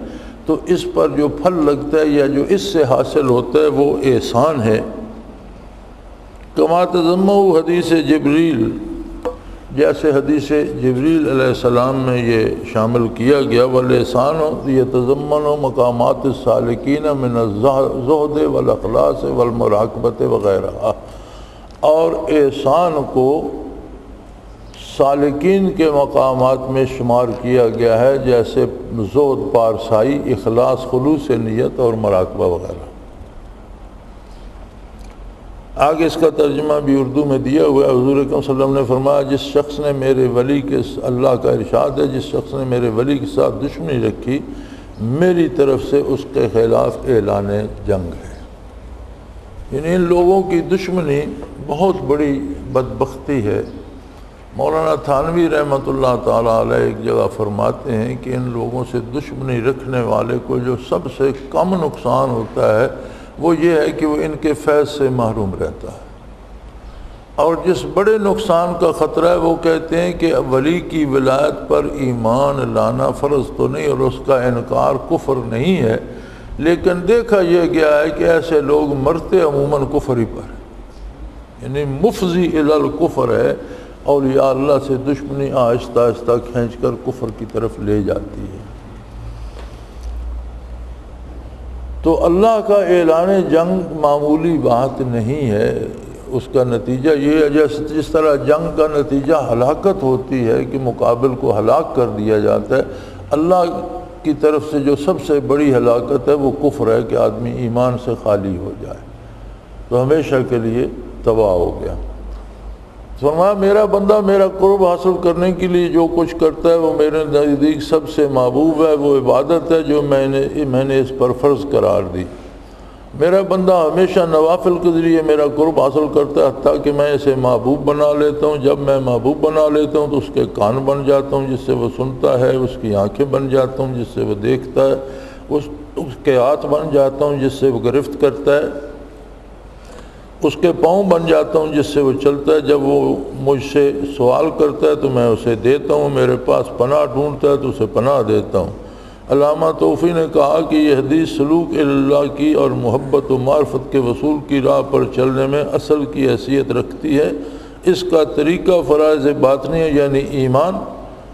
تو اس پر جو پھل لگتا ہے یا جو اس سے حاصل ہوتا ہے وہ احسان ہے۔ کما تضمہ حدیث جبریل، جیسے حدیث جبریل علیہ السلام میں یہ شامل کیا گیا، والاحسان یتضمن مقامات السالکین من الزہد والاخلاص والمراقبۃ وغیرہ، اور احسان کو سالکین کے مقامات میں شمار کیا گیا ہے، جیسے زہد، پارسائی، اخلاص، خلوص نیت اور مراقبہ وغیرہ۔ آگے اس کا ترجمہ بھی اردو میں دیا ہوا ہے۔ حضور اکرم صلی اللہ علیہ وسلم نے فرمایا، جس شخص نے میرے ولی کے، اللہ کا ارشاد ہے، جس شخص نے میرے ولی کے ساتھ دشمنی رکھی، میری طرف سے اس کے خلاف اعلان جنگ ہے۔ یعنی ان لوگوں کی دشمنی بہت بڑی بدبختی ہے۔ مولانا تھانوی رحمۃ اللہ تعالیٰ علیہ ایک جگہ فرماتے ہیں کہ ان لوگوں سے دشمنی رکھنے والے کو جو سب سے کم نقصان ہوتا ہے وہ یہ ہے کہ وہ ان کے فیض سے محروم رہتا ہے، اور جس بڑے نقصان کا خطرہ ہے وہ کہتے ہیں کہ ولی کی ولایت پر ایمان لانا فرض تو نہیں اور اس کا انکار کفر نہیں ہے، لیکن دیکھا یہ گیا ہے کہ ایسے لوگ مرتے عموماً کفر ہی پر ہیں، یعنی مفضی الی الکفر ہے، اولیاء اللہ سے دشمنی آہستہ آہستہ کھینچ کر کفر کی طرف لے جاتی ہے۔ تو اللہ کا اعلان جنگ معمولی بات نہیں ہے، اس کا نتیجہ یہ ہے جس طرح جنگ کا نتیجہ ہلاکت ہوتی ہے کہ مقابل کو ہلاک کر دیا جاتا ہے، اللہ کی طرف سے جو سب سے بڑی ہلاکت ہے وہ کفر ہے کہ آدمی ایمان سے خالی ہو جائے، تو ہمیشہ کے لیے تباہ ہو گیا۔ فرمایا میرا بندہ میرا قرب حاصل کرنے کے لیے جو کچھ کرتا ہے وہ میرے نزدیک سب سے محبوب ہے، وہ عبادت ہے جو میں نے اس پر فرض قرار دی۔ میرا بندہ ہمیشہ نوافل کے ذریعے میرا قرب حاصل کرتا ہے، حتیٰ کہ میں اسے محبوب بنا لیتا ہوں۔ جب میں محبوب بنا لیتا ہوں تو اس کے کان بن جاتا ہوں جس سے وہ سنتا ہے، اس کی آنکھیں بن جاتا ہوں جس سے وہ دیکھتا ہے، اس کے ہاتھ بن جاتا ہوں جس سے وہ گرفت کرتا ہے، اس کے پاؤں بن جاتا ہوں جس سے وہ چلتا ہے۔ جب وہ مجھ سے سوال کرتا ہے تو میں اسے دیتا ہوں، میرے پاس پناہ ڈھونڈتا ہے تو اسے پناہ دیتا ہوں۔ علامہ توفی نے کہا کہ یہ حدیث سلوک اللہ کی اور محبت و معرفت کے وصول کی راہ پر چلنے میں اصل کی حیثیت رکھتی ہے۔ اس کا طریقہ فرائض باطنیہ یعنی ایمان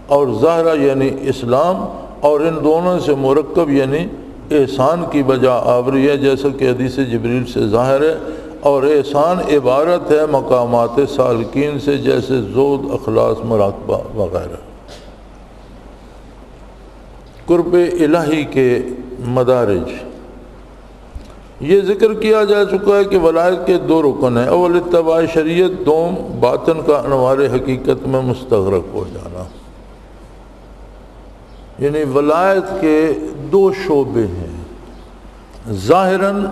اور ظاہرہ یعنی اسلام اور ان دونوں سے مرکب یعنی احسان کی بجا آوری ہے، جیسا کہ حدیث جبریل سے ظاہر ہے، اور احسان عبارت ہے مقامات سالکین سے، جیسے زہد، اخلاص، مراقبہ وغیرہ۔ قرب الہی کے مدارج، یہ ذکر کیا جا چکا ہے کہ ولایت کے دو رکن ہیں، اول اتباع شریعت، دوم باطن کا انوار حقیقت میں مستغرق ہو جانا۔ یعنی ولایت کے دو شعبے ہیں، ظاہراً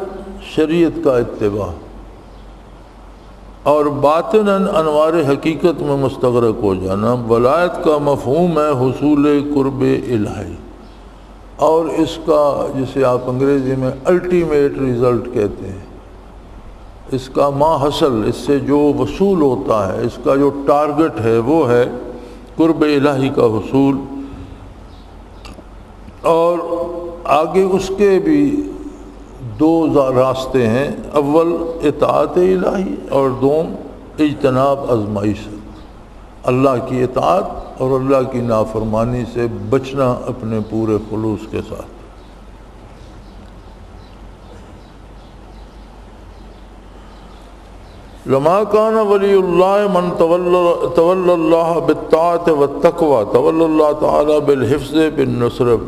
شریعت کا اتباع اور باطناً انوار حقیقت میں مستغرق ہو جانا۔ ولایت کا مفہوم ہے حصول قرب الہی، اور اس کا جسے آپ انگریزی میں الٹیمیٹ رزلٹ کہتے ہیں، اس کا ما حصل، اس سے جو وصول ہوتا ہے، اس کا جو ٹارگٹ ہے وہ ہے قرب الہی کا حصول۔ اور آگے اس کے بھی دو راستے ہیں، اول اطاعت الہی اور دوم اجتناب ازمائش، اللہ کی اطاعت اور اللہ کی نافرمانی سے بچنا اپنے پورے خلوص کے ساتھ۔ لما کان ولی اللہ من تولی اللہ بالطاعت والتقوی تولی اللہ تعالی بالحفظ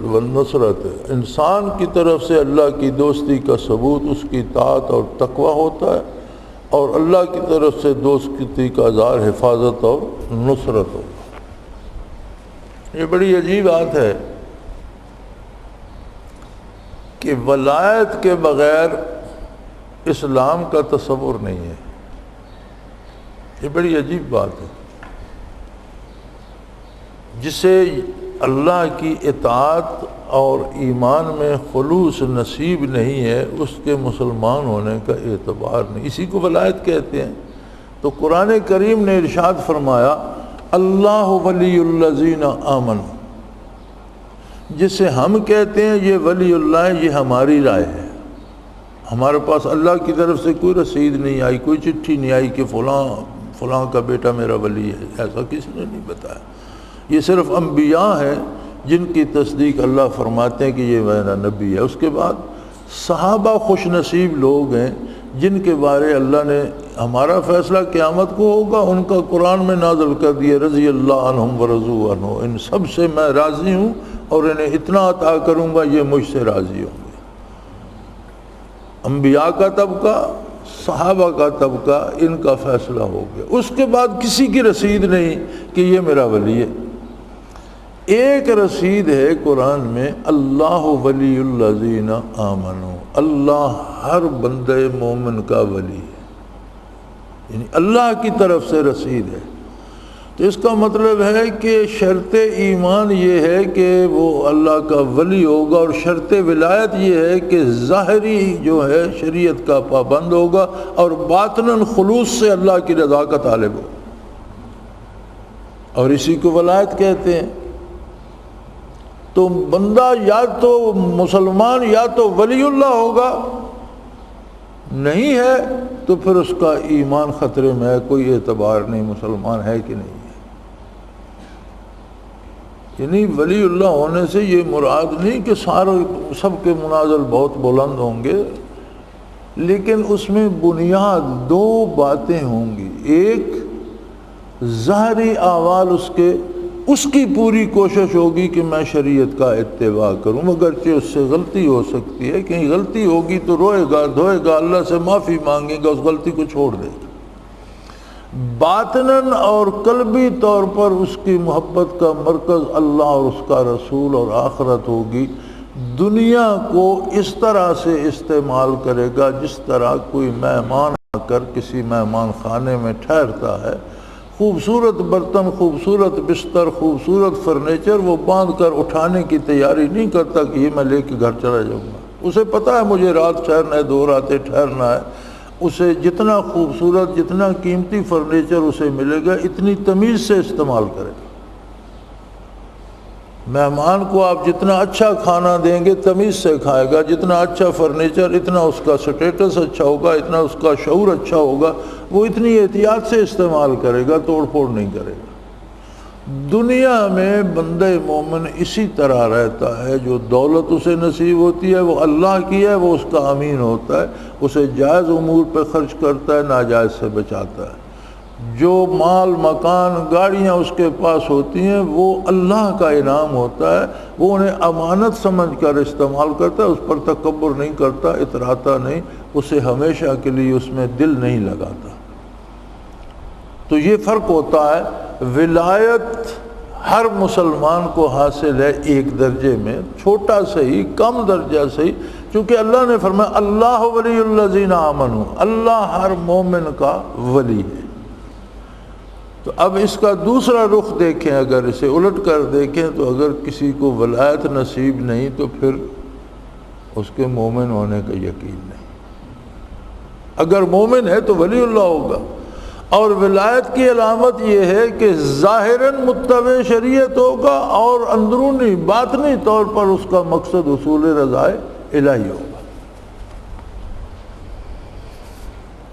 والنصرت۔ انسان کی طرف سے اللہ کی دوستی کا ثبوت اس کی طاعت اور تقوی ہوتا ہے، اور اللہ کی طرف سے دوستی کا اظہار حفاظت اور نصرت ہوتا ہے۔ یہ بڑی عجیب بات ہے کہ ولایت کے بغیر اسلام کا تصور نہیں ہے۔ یہ بڑی عجیب بات ہے۔ جسے اللہ کی اطاعت اور ایمان میں خلوص نصیب نہیں ہے، اس کے مسلمان ہونے کا اعتبار نہیں، اسی کو ولایت کہتے ہیں۔ تو قرآن کریم نے ارشاد فرمایا اللہ ولی الذین آمنوا، جسے ہم کہتے ہیں یہ ولی اللہ ہے، یہ ہماری رائے ہے۔ ہمارے پاس اللہ کی طرف سے کوئی رسید نہیں آئی، کوئی چٹھی نہیں آئی کہ فلاں کا بیٹا میرا ولی ہے، ایسا کسی نے نہیں بتایا۔ یہ صرف انبیاء ہیں جن کی تصدیق اللہ فرماتے ہیں کہ یہ میرا نبی ہے۔ اس کے بعد صحابہ خوش نصیب لوگ ہیں جن کے بارے اللہ نے ہمارا فیصلہ قیامت کو ہوگا، ان کا قرآن میں نازل کر دیا رضی اللہ عنہم ورضوا عنہ، ان سب سے میں راضی ہوں اور انہیں اتنا عطا کروں گا یہ مجھ سے راضی ہوں گے۔ انبیاء کا طبقہ، صحابہ کا طبقہ، ان کا فیصلہ ہو گیا۔ اس کے بعد کسی کی رسید نہیں کہ یہ میرا ولی ہے۔ ایک رسید ہے قرآن میں اللہ ولی الذین آمنوا، اللہ ہر بندے مومن کا ولی ہے، یعنی اللہ کی طرف سے رسید ہے۔ تو اس کا مطلب ہے کہ شرط ایمان یہ ہے کہ وہ اللہ کا ولی ہوگا، اور شرط ولایت یہ ہے کہ ظاہری جو ہے شریعت کا پابند ہوگا اور باطناً خلوص سے اللہ کی رضا کا طالب ہو، اور اسی کو ولایت کہتے ہیں۔ تو بندہ یا تو مسلمان یا تو ولی اللہ ہوگا، نہیں ہے تو پھر اس کا ایمان خطرے میں ہے، کوئی اعتبار نہیں مسلمان ہے کہ نہیں ہے۔ یعنی ولی اللہ ہونے سے یہ مراد نہیں کہ سب کے منازل بہت بلند ہوں گے، لیکن اس میں بنیاد دو باتیں ہوں گی۔ ایک ظاہری اعمال اس کی پوری کوشش ہوگی کہ میں شریعت کا اتباع کروں، اگرچہ اس سے غلطی ہو سکتی ہے، کہیں غلطی ہوگی تو روئے گا دھوئے گا، اللہ سے معافی مانگے گا، اس غلطی کو چھوڑ دے گا۔ باطناً اور قلبی طور پر اس کی محبت کا مرکز اللہ اور اس کا رسول اور آخرت ہوگی۔ دنیا کو اس طرح سے استعمال کرے گا جس طرح کوئی مہمان آ کر کسی مہمان خانے میں ٹھہرتا ہے، خوبصورت برتن، خوبصورت بستر، خوبصورت فرنیچر وہ باندھ کر اٹھانے کی تیاری نہیں کرتا کہ یہ میں لے کے گھر چلا جاؤں گا۔ اسے پتہ ہے مجھے رات ٹھہرنا ہے، 2 راتیں ٹھہرنا ہے۔ اسے جتنا خوبصورت، جتنا قیمتی فرنیچر اسے ملے گا، اتنی تمیز سے استعمال کرے گا۔ مہمان کو آپ جتنا اچھا کھانا دیں گے تمیز سے کھائے گا، جتنا اچھا فرنیچر اتنا اس کا سٹیٹس اچھا ہوگا، اتنا اس کا شعور اچھا ہوگا، وہ اتنی احتیاط سے استعمال کرے گا، توڑ پھوڑ نہیں کرے گا۔ دنیا میں بندہ مومن اسی طرح رہتا ہے، جو دولت اسے نصیب ہوتی ہے وہ اللہ کی ہے، وہ اس کا امین ہوتا ہے، اسے جائز امور پہ خرچ کرتا ہے، ناجائز سے بچاتا ہے۔ جو مال مکان گاڑیاں اس کے پاس ہوتی ہیں وہ اللہ کا انعام ہوتا ہے، وہ انہیں امانت سمجھ کر استعمال کرتا ہے، اس پر تکبر نہیں کرتا، اتراتا نہیں، اسے ہمیشہ کے لیے اس میں دل نہیں لگاتا۔ تو یہ فرق ہوتا ہے۔ ولایت ہر مسلمان کو حاصل ہے ایک درجے میں، چھوٹا صحیح، کم درجہ صحیح، چونکہ اللہ نے فرمایا اللہ ولی الذین آمنوا، اللہ ہر مومن کا ولی ہے۔ تو اب اس کا دوسرا رخ دیکھیں، اگر اسے الٹ کر دیکھیں تو اگر کسی کو ولایت نصیب نہیں تو پھر اس کے مومن ہونے کا یقین نہیں۔ اگر مومن ہے تو ولی اللہ ہوگا، اور ولایت کی علامت یہ ہے کہ ظاہراً متبع شریعت ہوگا اور اندرونی باطنی طور پر اس کا مقصد حصول رضائے الہی ہوگا۔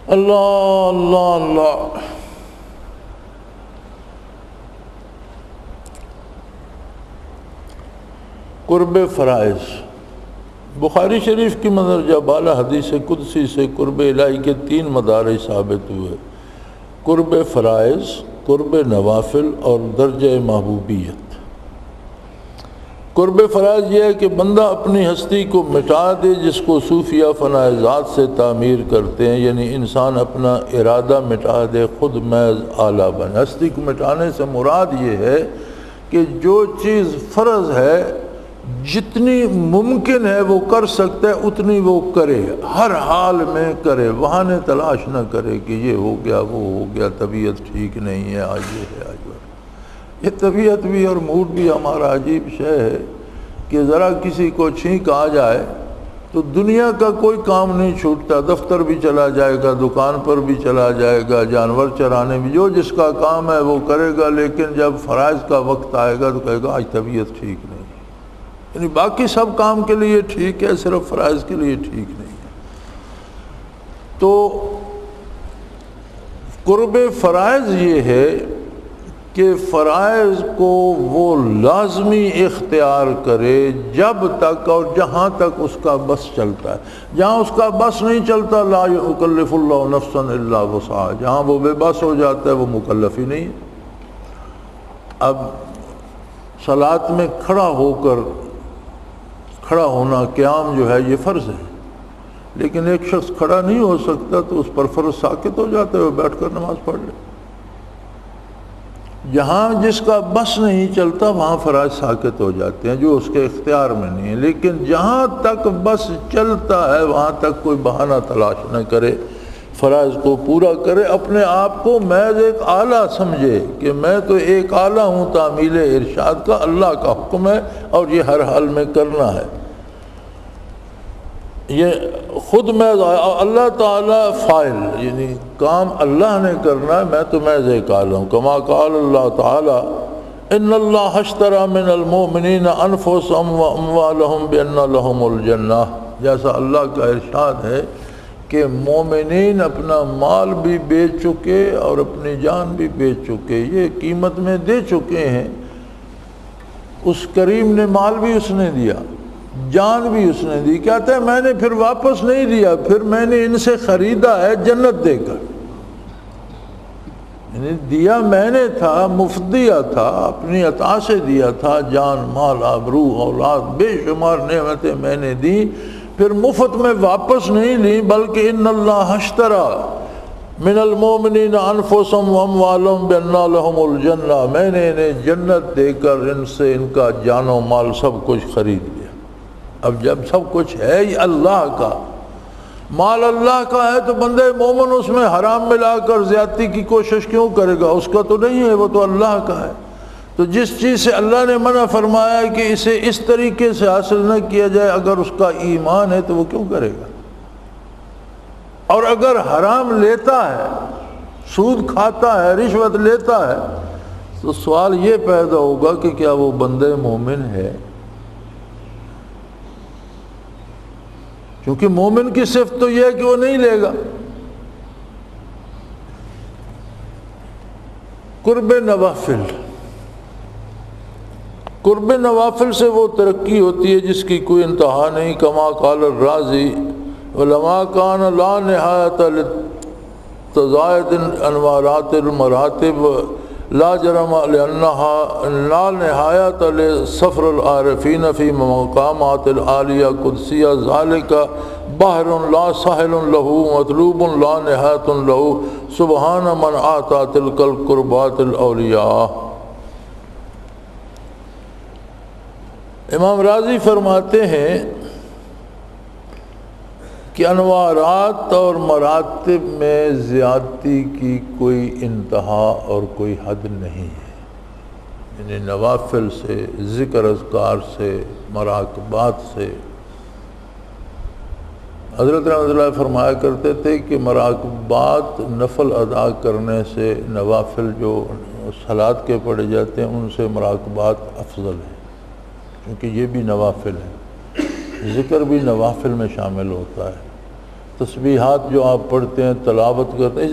اللہ اللہ اللہ۔ قرب فرائض، بخاری شریف کی مندرجہ بالا حدیث قدسی سے قرب الہی کے 3 مدارج ثابت ہوئے: قرب فرائض، قرب نوافل اور درجہ محبوبیت۔ قرب فرائض یہ ہے کہ بندہ اپنی ہستی کو مٹا دے، جس کو صوفیہ فنا ذات سے تعمیر کرتے ہیں، یعنی انسان اپنا ارادہ مٹا دے، خود محض آلہ بنے۔ ہستی کو مٹانے سے مراد یہ ہے کہ جو چیز فرض ہے جتنی ممکن ہے وہ کر سکتا ہے اتنی وہ کرے، ہر حال میں کرے، بہانے تلاش نہ کرے کہ یہ ہو گیا وہ ہو گیا، طبیعت ٹھیک نہیں ہے، آج یہ ہے آج وہ ہے۔ یہ طبیعت بھی اور موڈ بھی ہمارا عجیب شے ہے کہ ذرا کسی کو چھینک آ جائے تو دنیا کا کوئی کام نہیں چھوٹتا، دفتر بھی چلا جائے گا، دکان پر بھی چلا جائے گا، جانور چرانے بھی، جو جس کا کام ہے وہ کرے گا، لیکن جب فرائض کا وقت آئے گا تو کہے گا آج طبیعت ٹھیک نہیں، یعنی باقی سب کام کے لیے ٹھیک ہے، صرف فرائض کے لیے ٹھیک نہیں ہے۔ تو قرب فرائض یہ ہے کہ فرائض کو وہ لازمی اختیار کرے جب تک اور جہاں تک اس کا بس چلتا ہے۔ جہاں اس کا بس نہیں چلتا لا یکلف اللہ نفسا الا وسعہا، جہاں وہ بے بس ہو جاتا ہے وہ مکلف ہی نہیں ہے۔ اب صلاۃ میں کھڑا ہونا قیام جو ہے یہ فرض ہے، لیکن ایک شخص کھڑا نہیں ہو سکتا تو اس پر فرض ساقط ہو جاتا ہے، وہ بیٹھ کر نماز پڑھ لے۔ جہاں جس کا بس نہیں چلتا وہاں فرائض ساقط ہو جاتے ہیں جو اس کے اختیار میں نہیں ہے، لیکن جہاں تک بس چلتا ہے وہاں تک کوئی بہانہ تلاش نہ کرے، فرائض کو پورا کرے، اپنے آپ کو محض ایک آلہ سمجھے کہ میں تو ایک آلہ ہوں تعمیل ارشاد کا، اللہ کا حکم ہے اور یہ ہر حال میں کرنا ہے۔ یہ خود میں اللہ تعالیٰ فاعل، یعنی کام اللہ نے کرنا ہے، میں تو محض ایک آلہ ہوں۔ کما قال اللہ تعالیٰ ان اللہ اشتری من المؤمنین انفسهم واموالهم بان لهم الجنہ، جیسا اللہ کا ارشاد ہے کہ مومنین اپنا مال بھی بیچ چکے اور اپنی جان بھی بیچ چکے، یہ قیمت میں دے چکے ہیں۔ اس کریم نے مال بھی اس نے دیا، جان بھی اس نے دی، کہتا ہے میں نے پھر واپس نہیں دیا، پھر میں نے ان سے خریدا ہے جنت دے کر، یعنی دیا میں نے تھا، مفت دیا تھا، اپنی عطا سے دیا تھا، جان مال آبرو اولاد بے شمار نعمتیں میں نے دی، پھر مفت میں واپس نہیں لی، بلکہ ان اللہ اشتری من المؤمنین انفسهم واموالهم بان لهم الجنہ، میں نے انہیں جنت دے کر ان سے ان کا جان و مال سب کچھ خرید لیا۔ اب جب سب کچھ ہے ہی اللہ کا، مال اللہ کا ہے تو بندے مومن اس میں حرام ملا کر زیادتی کی کوشش کیوں کرے گا؟ اس کا تو نہیں ہے، وہ تو اللہ کا ہے۔ تو جس چیز سے اللہ نے منع فرمایا ہے کہ اسے اس طریقے سے حاصل نہ کیا جائے، اگر اس کا ایمان ہے تو وہ کیوں کرے گا؟ اور اگر حرام لیتا ہے، سود کھاتا ہے، رشوت لیتا ہے، تو سوال یہ پیدا ہوگا کہ کیا وہ بندے مومن ہے؟ کیونکہ مومن کی صفت تو یہ ہے کہ وہ نہیں لے گا۔ قرب نوافل، قرب نوافل سے وہ ترقی ہوتی ہے جس کی کوئی انتہا نہیں۔ کما قال الرازی ولما کان لا نہایت لتزاید انوارات المراتب لا جرم لأنها لا نہایت لسفر العارفین فی مقامات العالیہ قدسیہ ذالک بحر لا ساحل له مطلوب لا نہایت له سبحان من آتا تلک القربات الاولیاء۔ امام راضی فرماتے ہیں کہ انوارات اور مراتب میں زیادتی کی کوئی انتہا اور کوئی حد نہیں ہے، یعنی نوافل سے، ذکر اذکار سے، مراقبات سے۔ حضرت رحمۃ اللہ فرمایا کرتے تھے کہ مراقبات نفل ادا کرنے سے، نوافل جو صلاۃ کے پڑھے جاتے ہیں ان سے مراقبات افضل ہیں، کیونکہ یہ بھی نوافل ہے۔ ذکر بھی نوافل میں شامل ہوتا ہے، تسبیحات جو آپ پڑھتے ہیں، تلاوت کرتے ہیں،